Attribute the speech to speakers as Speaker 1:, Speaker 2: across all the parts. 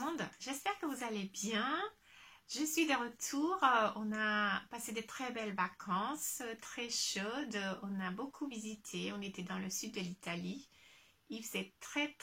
Speaker 1: monde, j'espère que vous allez bien. Je suis de retour, on a passé de très belles vacances, très chaudes, on a beaucoup visité, on était dans le sud de l'Italie. Il faisait très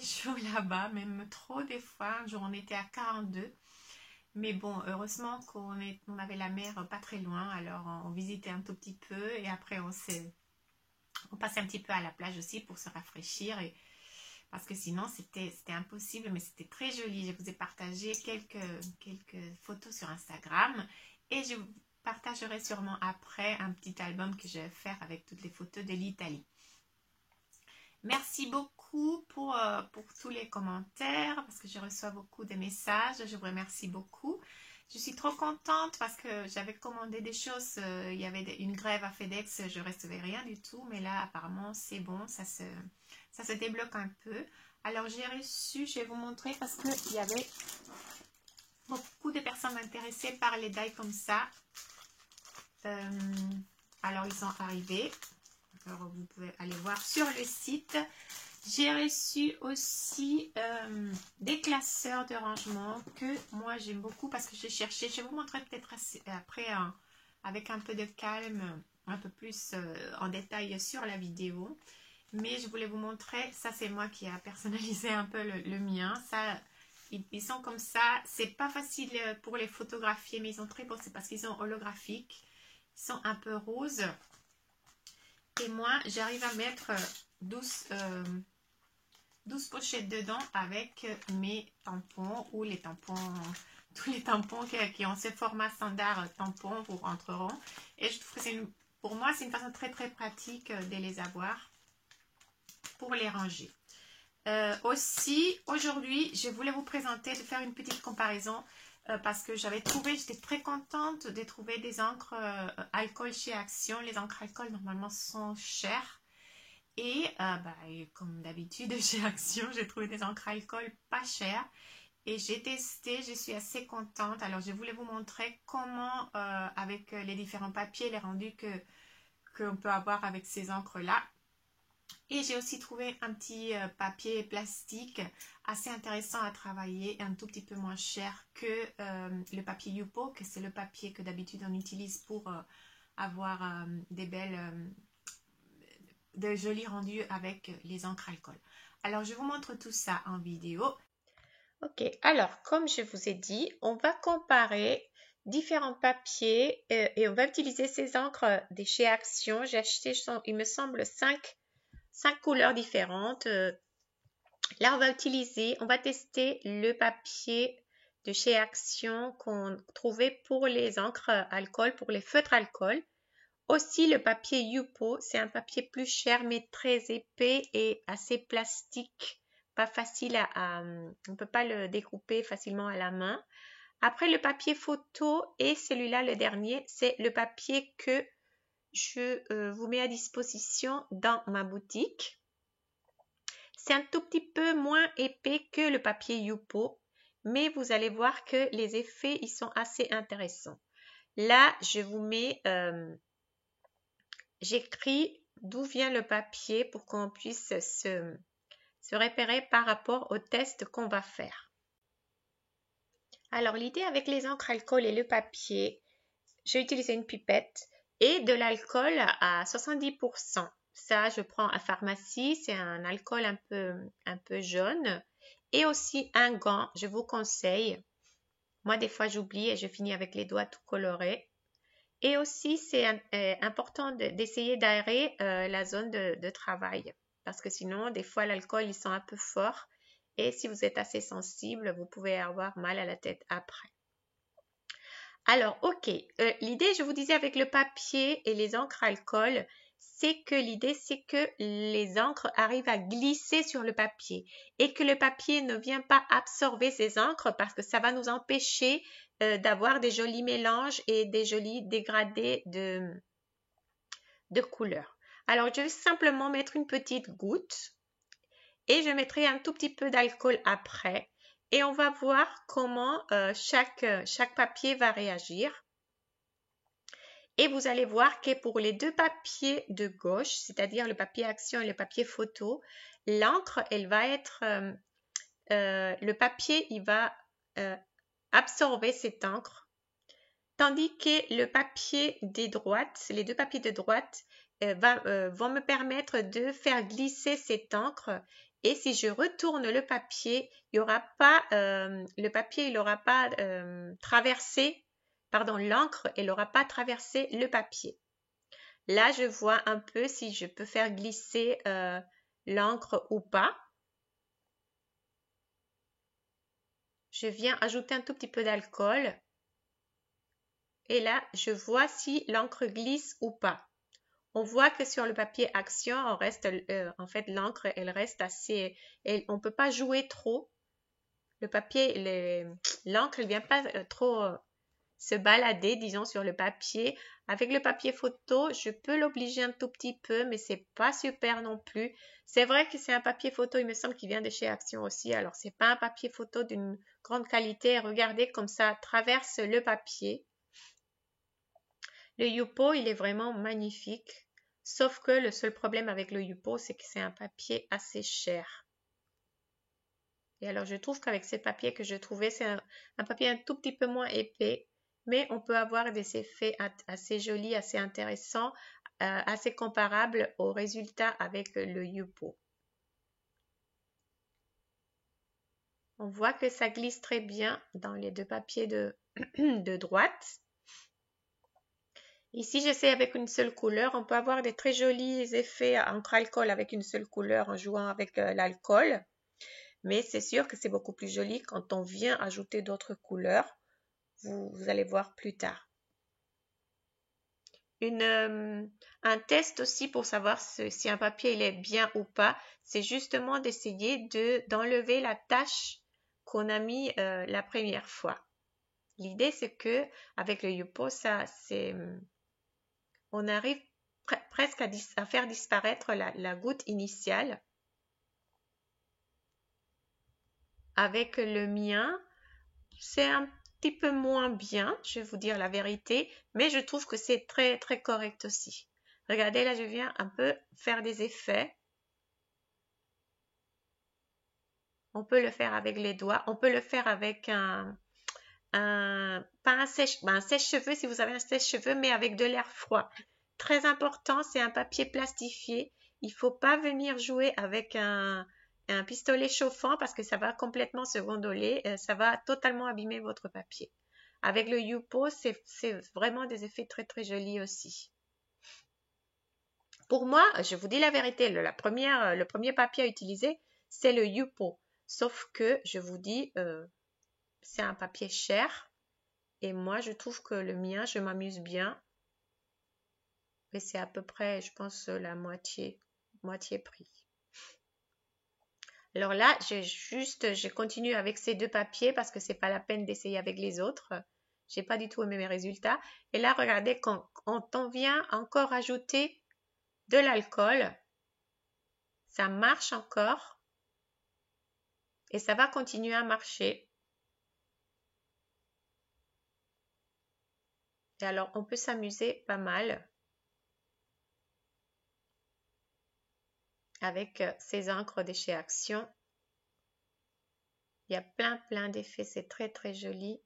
Speaker 1: chaud là-bas, même trop des fois, un jour on était à 42. Mais bon, heureusement on avait la mer pas très loin, alors on visitait un tout petit peu et après on passait un petit peu à la plage aussi pour se rafraîchir parce que sinon c'était impossible, mais c'était très joli. Je vous ai partagé quelques photos sur Instagram et je vous partagerai sûrement après un petit album que je vais faire avec toutes les photos de l'Italie. Merci beaucoup pour tous les commentaires parce que je reçois beaucoup de messages. Je vous remercie beaucoup. Je suis trop contente parce que j'avais commandé des choses. Il y avait une grève à FedEx, je ne recevais rien du tout. Mais là, apparemment, c'est bon, ça se débloque un peu. Alors, j'ai reçu, je vais vous montrer parce qu'il y avait beaucoup de personnes intéressées par les die comme ça. Alors, ils sont arrivés. Alors, vous pouvez aller voir sur le site. J'ai reçu aussi des classeurs de rangement que moi j'aime beaucoup parce que j'ai cherché. Je vais vous montrer peut-être après avec un peu de calme, un peu plus en détail sur la vidéo. Mais je voulais vous montrer, ça c'est moi qui a personnalisé un peu le mien. Ça, ils sont comme ça. C'est pas facile pour les photographier, mais ils sont très beaux. C'est parce qu'ils sont holographiques. Ils sont un peu roses. Et moi, j'arrive à mettre 12 pochettes dedans avec mes tampons ou les tampons, tous les tampons qui ont ce format standard tampon vous rentreront. Et je trouve que pour moi, c'est une façon très pratique de les avoir pour les ranger. Aussi, aujourd'hui, je voulais vous présenter, de faire une petite comparaison parce que j'avais trouvé, j'étais très contente de trouver des encres alcool chez Action. Les encres alcool, normalement, sont chères. Et comme d'habitude, chez Action, j'ai trouvé des encres alcool pas chères. Et j'ai testé, je suis assez contente. Alors, je voulais vous montrer comment, avec les différents papiers, les rendus qu'on peut avoir avec ces encres-là. Et j'ai aussi trouvé un petit papier plastique assez intéressant à travailler, un tout petit peu moins cher que le papier Yupo, que c'est le papier que d'habitude on utilise pour avoir de jolis rendus avec les encres alcool. Alors, je vous montre tout ça en vidéo. Ok, alors, comme je vous ai dit, on va comparer différents papiers et on va utiliser ces encres de chez Action. J'ai acheté, il me semble, 5 couleurs différentes. Là, on va tester le papier de chez Action qu'on trouvait pour les encres alcool, pour les feutres alcool. Aussi, le papier Yupo, c'est un papier plus cher mais très épais et assez plastique. Pas facile on ne peut pas le découper facilement à la main. Après, le papier photo et celui-là, le dernier, c'est le papier que je vous mets à disposition dans ma boutique. C'est un tout petit peu moins épais que le papier Yupo, mais vous allez voir que les effets, ils sont assez intéressants. Là, je vous mets... j'écris d'où vient le papier pour qu'on puisse se repérer par rapport au test qu'on va faire. Alors, l'idée avec les encres alcool et le papier, j'ai utilisé une pipette et de l'alcool à 70%. Ça, je prends à pharmacie, c'est un alcool un peu jaune. Et aussi un gant, je vous conseille. Moi, des fois, j'oublie et je finis avec les doigts tout colorés. Et aussi, c'est important d'essayer d'aérer la zone de travail. Parce que sinon, des fois, l'alcool, ils sont un peu forts. Et si vous êtes assez sensible, vous pouvez avoir mal à la tête après. Alors, ok. L'idée, je vous disais, avec le papier et les encres alcool, c'est que l'idée, c'est que les encres arrivent à glisser sur le papier et que le papier ne vient pas absorber ces encres parce que ça va nous empêcher d'avoir des jolis mélanges et des jolis dégradés de couleurs. Alors, je vais simplement mettre une petite goutte et je mettrai un tout petit peu d'alcool après et on va voir comment chaque papier va réagir. Et vous allez voir que pour les deux papiers de gauche, c'est-à-dire le papier action et le papier photo, l'encre, elle va être le papier, il va absorber cette encre. Tandis que le papier des droites, les deux papiers de droite, vont me permettre de faire glisser cette encre. Et si je retourne le papier, il y aura pas, le papier, il n'aura pas traversé, pardon, l'encre, elle n'aura pas traversé le papier. Là, je vois un peu si je peux faire glisser l'encre ou pas. Je viens ajouter un tout petit peu d'alcool. Et là, je vois si l'encre glisse ou pas. On voit que sur le papier action, on reste, en fait, l'encre, elle reste assez, on ne peut pas jouer trop. Le papier, l'encre, elle ne vient pas trop se balader, disons, sur le papier. Avec le papier photo, je peux l'obliger un tout petit peu, mais c'est pas super non plus. C'est vrai que c'est un papier photo, il me semble qu'il vient de chez Action aussi. Alors, c'est pas un papier photo d'une grande qualité. Regardez comme ça traverse le papier. Le Yupo, il est vraiment magnifique. Sauf que le seul problème avec le Yupo, c'est que c'est un papier assez cher. Et alors, je trouve qu'avec ces papiers que je trouvais, c'est un papier un tout petit peu moins épais, mais on peut avoir des effets assez jolis, assez intéressants, assez comparables au résultat avec le Yupo. On voit que ça glisse très bien dans les deux papiers de droite. Ici, j'essaie avec une seule couleur. On peut avoir des très jolis effets encre-alcool avec une seule couleur en jouant avec l'alcool. Mais c'est sûr que c'est beaucoup plus joli quand on vient ajouter d'autres couleurs. Vous allez voir plus tard. Un test aussi pour savoir si un papier il est bien ou pas, c'est justement d'essayer d'enlever la tache qu'on a mis la première fois. L'idée, c'est que avec le Yupo, on arrive presque à faire disparaître la goutte initiale. Avec le mien, c'est un petit peu moins bien, je vais vous dire la vérité, mais je trouve que c'est très très correct aussi. Regardez, là je viens un peu faire des effets. On peut le faire avec les doigts, on peut le faire avec pas un sèche-cheveux si vous avez un sèche-cheveux, mais avec de l'air froid. Très important, c'est un papier plastifié. Il ne faut pas venir jouer avec un pistolet chauffant parce que ça va complètement se gondoler. Ça va totalement abîmer votre papier. Avec le Yupo, c'est vraiment des effets très très jolis aussi. Pour moi, je vous dis la vérité, le premier papier à utiliser, c'est le Yupo. Sauf que, je vous dis, c'est un papier cher. Et moi, je trouve que le mien, je m'amuse bien. Et c'est à peu près, je pense, la moitié prix. Alors là, je continue avec ces deux papiers parce que c'est pas la peine d'essayer avec les autres. J'ai pas du tout aimé mes résultats. Et là, regardez, quand on vient encore ajouter de l'alcool, ça marche encore. Et ça va continuer à marcher. Et alors, on peut s'amuser pas mal avec ces encres de chez Action. Il y a plein d'effets, c'est très très joli.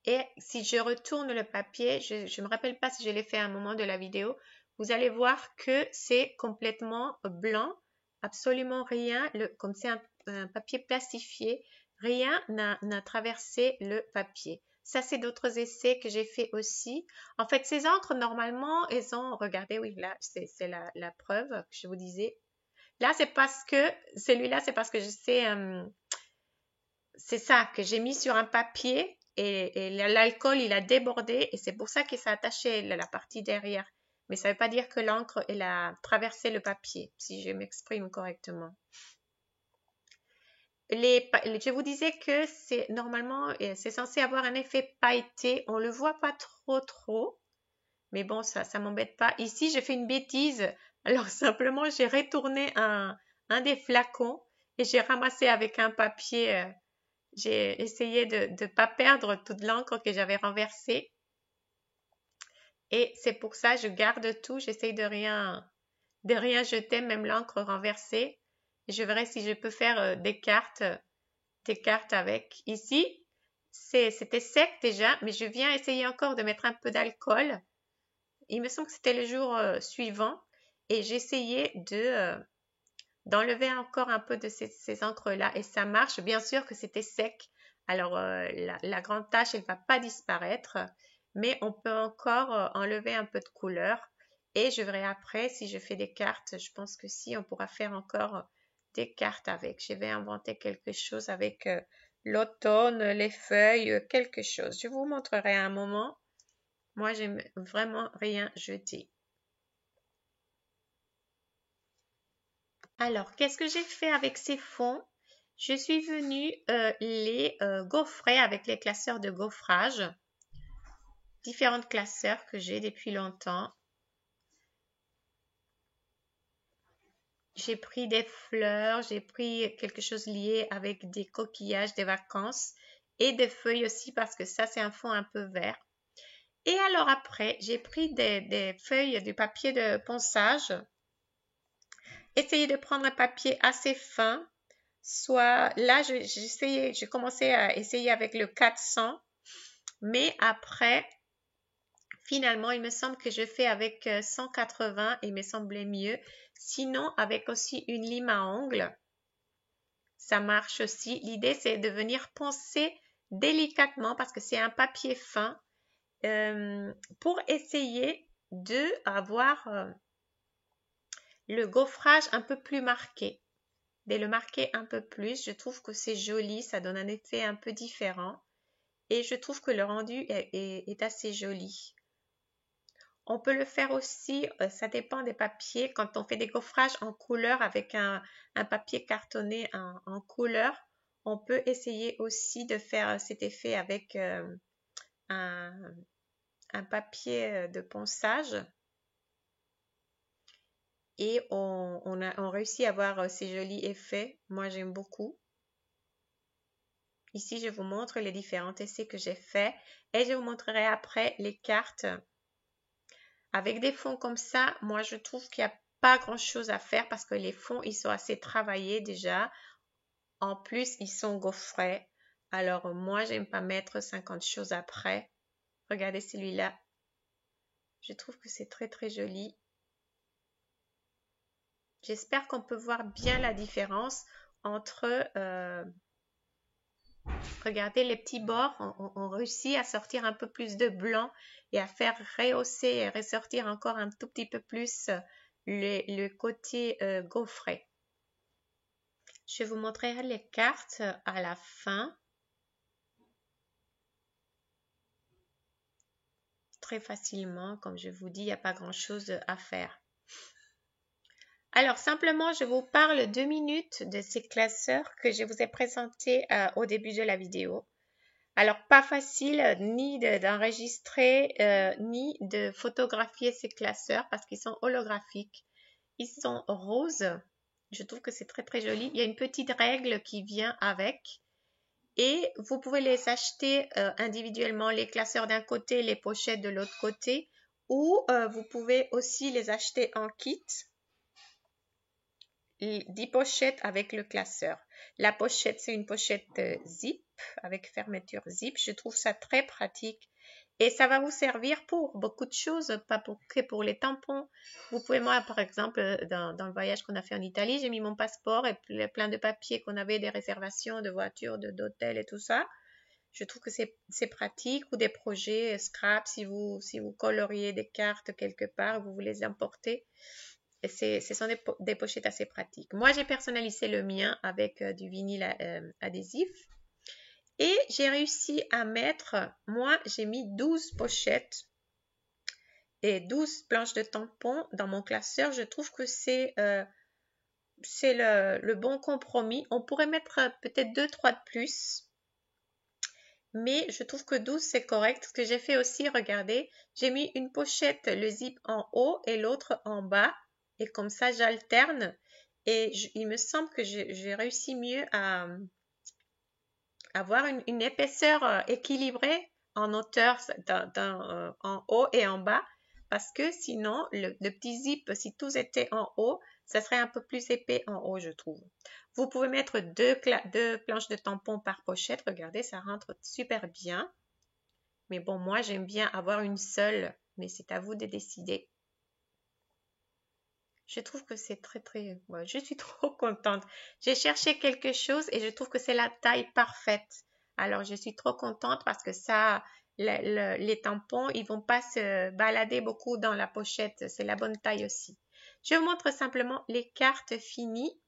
Speaker 1: Et si je retourne le papier, je ne me rappelle pas si je l'ai fait à un moment de la vidéo, vous allez voir que c'est complètement blanc, absolument rien, comme c'est un papier plastifié, rien n'a traversé le papier. Ça, c'est d'autres essais que j'ai fait aussi. En fait, ces encres, normalement, elles ont, regardez, oui, là, c'est la preuve que je vous disais. Là, c'est parce que, celui-là, c'est parce que c'est ça que j'ai mis sur un papier et l'alcool, il a débordé et c'est pour ça qu'il s'est attaché la partie derrière. Mais ça ne veut pas dire que l'encre, elle a traversé le papier, si je m'exprime correctement. Je vous disais que normalement, c'est censé avoir un effet pailleté. On ne le voit pas trop. Mais bon, ça ne m'embête pas. Ici, j'ai fait une bêtise. Alors, simplement, j'ai retourné un des flacons et j'ai ramassé avec un papier. J'ai essayé de ne pas perdre toute l'encre que j'avais renversée. Et c'est pour ça que je garde tout. J'essaye de rien jeter, même l'encre renversée. Je verrai si je peux faire des cartes avec. Ici, c'était sec déjà, mais je viens essayer encore de mettre un peu d'alcool. Il me semble que c'était le jour suivant et j'ai essayé d'enlever encore un peu de ces encres-là et ça marche. Bien sûr que c'était sec, alors la grande tache, elle ne va pas disparaître, mais on peut encore enlever un peu de couleur et je verrai après si je fais des cartes. Je pense que si, on pourra faire encore des cartes avec. Je vais inventer quelque chose avec l'automne, les feuilles, quelque chose. Je vous montrerai à un moment. Moi, j'aime vraiment rien jeter. Alors, qu'est-ce que j'ai fait avec ces fonds? Je suis venue les gaufrer avec les classeurs de gaufrage. Différents classeurs que j'ai depuis longtemps. J'ai pris des fleurs, j'ai pris quelque chose lié avec des coquillages, des vacances et des feuilles aussi parce que ça, c'est un fond un peu vert. Et alors après, j'ai pris des feuilles du papier de ponçage. Essayez de prendre un papier assez fin. Soit là, j'ai commencé à essayer avec le 400, mais après, finalement, il me semble que je fais avec 180 et il me semblait mieux. Sinon, avec aussi une lime à ongles, ça marche aussi. L'idée, c'est de venir poncer délicatement parce que c'est un papier fin pour essayer d'avoir le gaufrage un peu plus marqué. De le marquer un peu plus, je trouve que c'est joli, ça donne un effet un peu différent et je trouve que le rendu est assez joli. On peut le faire aussi, ça dépend des papiers, quand on fait des gaufrages en couleur avec un papier cartonné en couleur, on peut essayer aussi de faire cet effet avec un papier de ponçage et on réussit à avoir ces jolis effets. Moi, j'aime beaucoup. Ici, je vous montre les différents essais que j'ai faits et je vous montrerai après les cartes. Avec des fonds comme ça, moi, je trouve qu'il n'y a pas grand-chose à faire parce que les fonds, ils sont assez travaillés déjà. En plus, ils sont gaufrés. Alors, moi, j'aime pas mettre 50 choses après. Regardez celui-là. Je trouve que c'est très, très joli. J'espère qu'on peut voir bien la différence entre... regardez les petits bords, on réussit à sortir un peu plus de blanc et à faire rehausser et ressortir encore un tout petit peu plus le côté gaufré. Je vous montrerai les cartes à la fin. Très facilement, comme je vous dis, il n'y a pas grand-chose à faire. Alors, simplement, je vous parle 2 minutes de ces classeurs que je vous ai présentés au début de la vidéo. Alors, pas facile ni d'enregistrer ni de photographier ces classeurs parce qu'ils sont holographiques. Ils sont roses. Je trouve que c'est très très joli. Il y a une petite règle qui vient avec. Et vous pouvez les acheter individuellement, les classeurs d'un côté, les pochettes de l'autre côté. Ou vous pouvez aussi les acheter en kit. 10 pochettes avec le classeur. La pochette, c'est une pochette zip avec fermeture zip. Je trouve ça très pratique et ça va vous servir pour beaucoup de choses, pas que pour les tampons. Vous pouvez, moi par exemple, dans le voyage qu'on a fait en Italie, j'ai mis mon passeport et plein de papiers qu'on avait, des réservations de voitures, d'hôtels et tout ça. Je trouve que c'est pratique ou des projets scrap si vous coloriez des cartes quelque part, vous voulez les importer. Ce sont des pochettes assez pratiques. Moi, j'ai personnalisé le mien avec du vinyle adhésif. Et j'ai réussi à mettre, moi, j'ai mis 12 pochettes et 12 planches de tampons dans mon classeur. Je trouve que c'est le bon compromis. On pourrait mettre peut-être 2-3 de plus. Mais je trouve que 12 c'est correct. Ce que j'ai fait aussi, regardez, j'ai mis une pochette, le zip en haut et l'autre en bas. Et comme ça, j'alterne. Et il me semble que j'ai réussi mieux à avoir une épaisseur équilibrée en hauteur en haut et en bas. parce que sinon, le petit zip, si tout était en haut, ça serait un peu plus épais en haut, je trouve. Vous pouvez mettre deux planches de tampons par pochette. Regardez, ça rentre super bien. Mais bon, moi, j'aime bien avoir une seule, mais c'est à vous de décider. Je trouve que c'est très... Ouais, je suis trop contente. J'ai cherché quelque chose et je trouve que c'est la taille parfaite. Alors, je suis trop contente parce que ça, les tampons, ils vont pas se balader beaucoup dans la pochette. C'est la bonne taille aussi. Je vous montre simplement les cartes finies.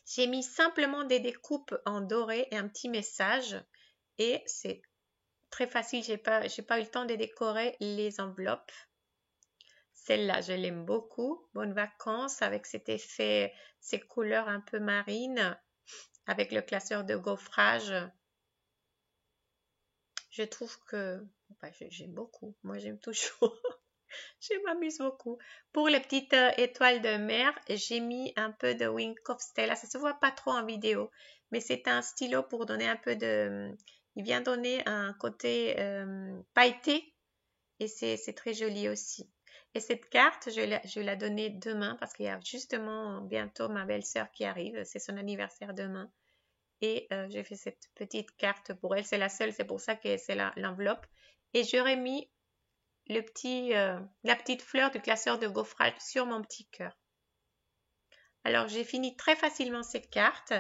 Speaker 1: J'ai mis simplement des découpes en doré et un petit message. Et c'est très facile. J'ai pas eu le temps de décorer les enveloppes. Celle-là, je l'aime beaucoup. Bonnes vacances avec cet effet, ces couleurs un peu marines, avec le classeur de gaufrage. Je trouve que j'aime beaucoup. Moi, j'aime toujours. Je m'amuse beaucoup. Pour les petites étoiles de mer, j'ai mis un peu de Wink of Stella. Ça se voit pas trop en vidéo, mais c'est un stylo pour donner un peu de... Il vient donner un côté pailleté et c'est très joli aussi. Et cette carte, je vais la donner demain parce qu'il y a justement bientôt ma belle-sœur qui arrive. C'est son anniversaire demain. Et j'ai fait cette petite carte pour elle. C'est la seule, c'est pour ça que c'est l'enveloppe. Et j'aurais mis la petite fleur du classeur de gaufrage sur mon petit cœur. Alors, j'ai fini très facilement cette carte.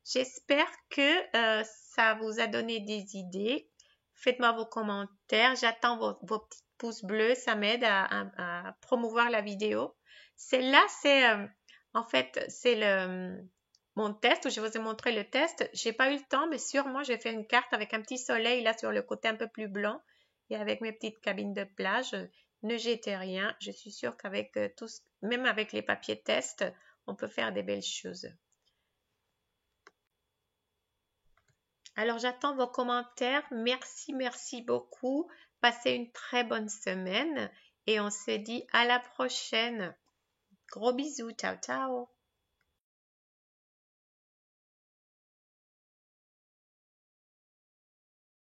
Speaker 1: J'espère que ça vous a donné des idées. Faites-moi vos commentaires. J'attends vos petits pouces bleus. Ça m'aide à promouvoir la vidéo. Celle-là, c'est en fait, c'est mon test où je vous ai montré le test. J'ai pas eu le temps, mais sûrement, j'ai fait une carte avec un petit soleil là sur le côté un peu plus blanc et avec mes petites cabines de plage. Ne jetez rien. Je suis sûre qu'avec même avec les papiers test, on peut faire des belles choses. Alors, j'attends vos commentaires. Merci beaucoup. Passez une très bonne semaine et on se dit à la prochaine. Gros bisous. Ciao, ciao.